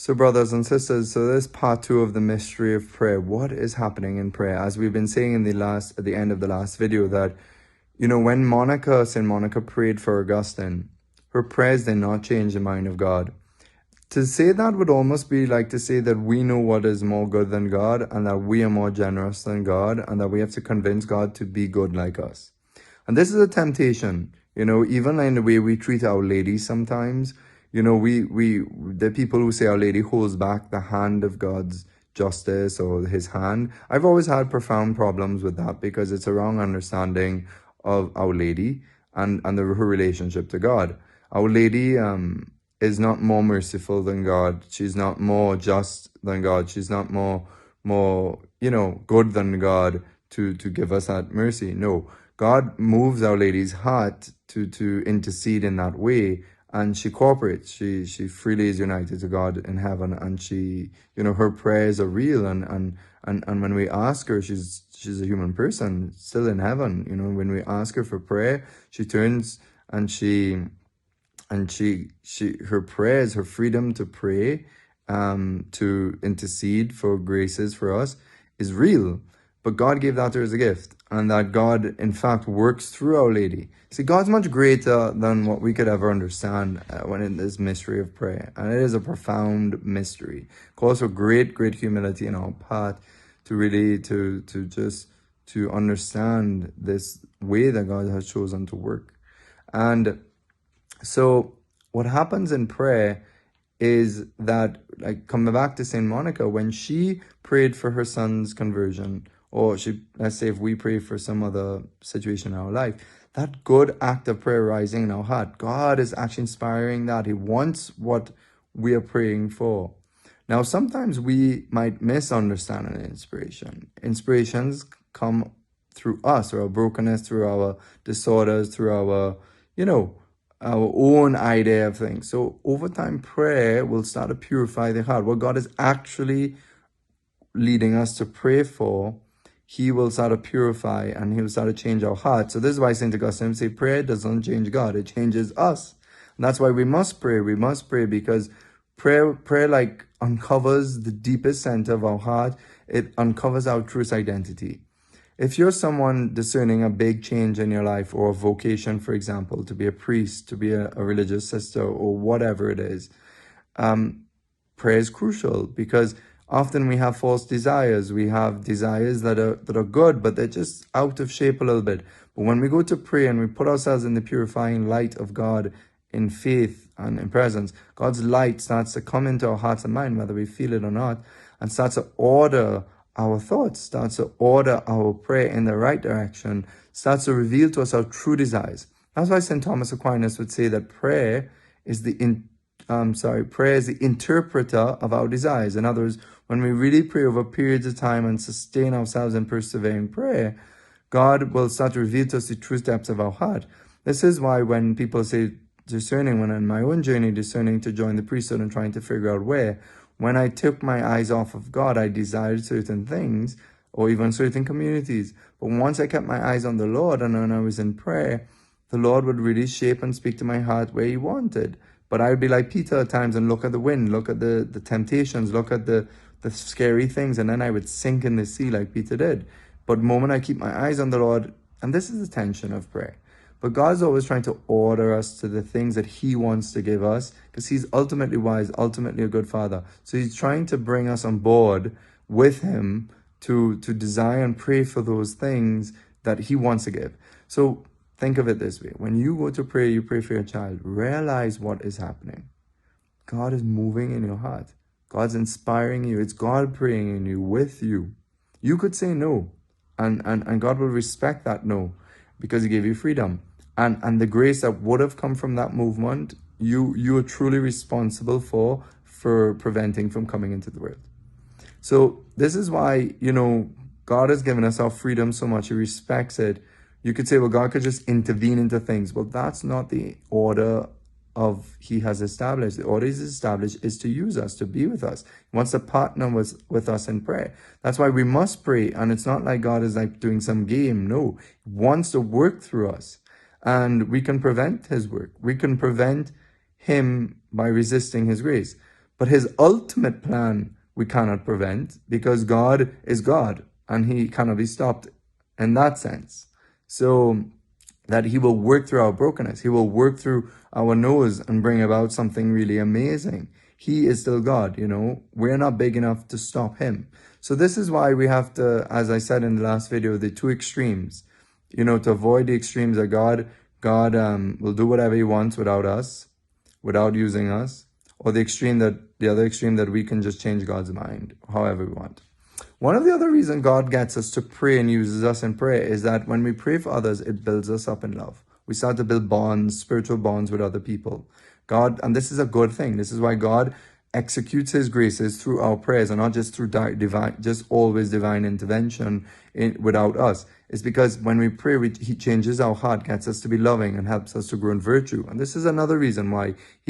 So, brothers and sisters, so this part two of the mystery of prayer. What is happening in prayer? As we've been saying at the end of the last video, that when Saint Monica prayed for Augustine, her prayers did not change the mind of God. To say that would almost be like to say that we know what is more good than God, and that we are more generous than God, and that we have to convince God to be good like us. And this is a temptation, even in the way we treat Our Lady sometimes. The people who say Our Lady holds back the hand of God's justice or his hand. I've always had profound problems with that because it's a wrong understanding of Our Lady and her relationship to God. Our Lady is not more merciful than God. She's not more just than God. She's not more good than God to give us that mercy. No, God moves Our Lady's heart to intercede in that way, and she cooperates. She freely is united to God in heaven, and she, her prayers are real, and when we ask her, she's a human person still in heaven. When we ask her for prayer, she turns and her prayers, her freedom to pray, to intercede for graces for us is real. But God gave that to her as a gift, and that God, in fact, works through Our Lady. See, God's much greater than what we could ever understand when in this mystery of prayer. And it is a profound mystery. It calls for great, great humility in our part to really, to understand this way that God has chosen to work. And so what happens in prayer is that, like, coming back to Saint Monica, when she prayed for her son's conversion, or let's say if we pray for some other situation in our life, that good act of prayer rising in our heart, God is actually inspiring that. He wants what we are praying for. Now, sometimes we might misunderstand an inspiration. Inspirations come through us, through our brokenness, through our disorders, through our, our own idea of things. So over time, prayer will start to purify the heart. What God is actually leading us to pray for, he will start to purify, and he will start to change our heart. So this is why St. Augustine say prayer doesn't change God, it changes us. And that's why we must pray. We must pray because prayer like uncovers the deepest center of our heart. It uncovers our truest identity. If you're someone discerning a big change in your life, or a vocation, for example, to be a priest, to be a religious sister, or whatever it is, prayer is crucial, because often we have false desires. We have desires that are good, but they're just out of shape a little bit. But when we go to pray and we put ourselves in the purifying light of God in faith and in presence, God's light starts to come into our hearts and mind, whether we feel it or not, and starts to order our thoughts, starts to order our prayer in the right direction, starts to reveal to us our true desires. That's why St. Thomas Aquinas would say that prayer is the interpreter of our desires. In other words, when we really pray over periods of time and sustain ourselves in persevering prayer, God will start to reveal to us the true depths of our heart. This is why when people say discerning, when in my own journey discerning to join the priesthood and trying to figure out where, when I took my eyes off of God, I desired certain things, or even certain communities. But once I kept my eyes on the Lord, and when I was in prayer, the Lord would really shape and speak to my heart where he wanted. But I would be like Peter at times and look at the wind, look at the temptations, look at the scary things, and then I would sink in the sea like Peter did. But the moment I keep my eyes on the Lord, and this is the tension of prayer, but God's always trying to order us to the things that he wants to give us, because he's ultimately wise, ultimately a good father. So he's trying to bring us on board with him to desire and pray for those things that he wants to give. So think of it this way. When you go to pray, you pray for your child. Realize what is happening. God is moving in your heart. God's inspiring you. It's God praying in you, with you. You could say no, and God will respect that no, because he gave you freedom. And the grace that would have come from that movement, you are truly responsible for preventing from coming into the world. So this is why, God has given us our freedom so much. He respects it. You could say, well, God could just intervene into things. Well, that's not the order he has established. The order he's established is to use us, to be with us. He wants to partner with us in prayer. That's why we must pray. And it's not like God is like doing some game. No, he wants to work through us. And we can prevent his work. We can prevent him by resisting his grace. But his ultimate plan we cannot prevent, because God is God and he cannot be stopped in that sense. So that he will work through our brokenness. He will work through our nose and bring about something really amazing. He is still God, We're not big enough to stop him. So this is why we have to, as I said in the last video, the two extremes, to avoid the extremes that God will do whatever he wants without us, without using us, or the other extreme that we can just change God's mind however we want. One of the other reasons God gets us to pray and uses us in prayer is that when we pray for others, it builds us up in love. We start to build bonds, spiritual bonds with other people. And this is a good thing. This is why God executes his graces through our prayers and not just through always divine intervention without us. It's because when we pray, he changes our heart, gets us to be loving and helps us to grow in virtue. And this is another reason why he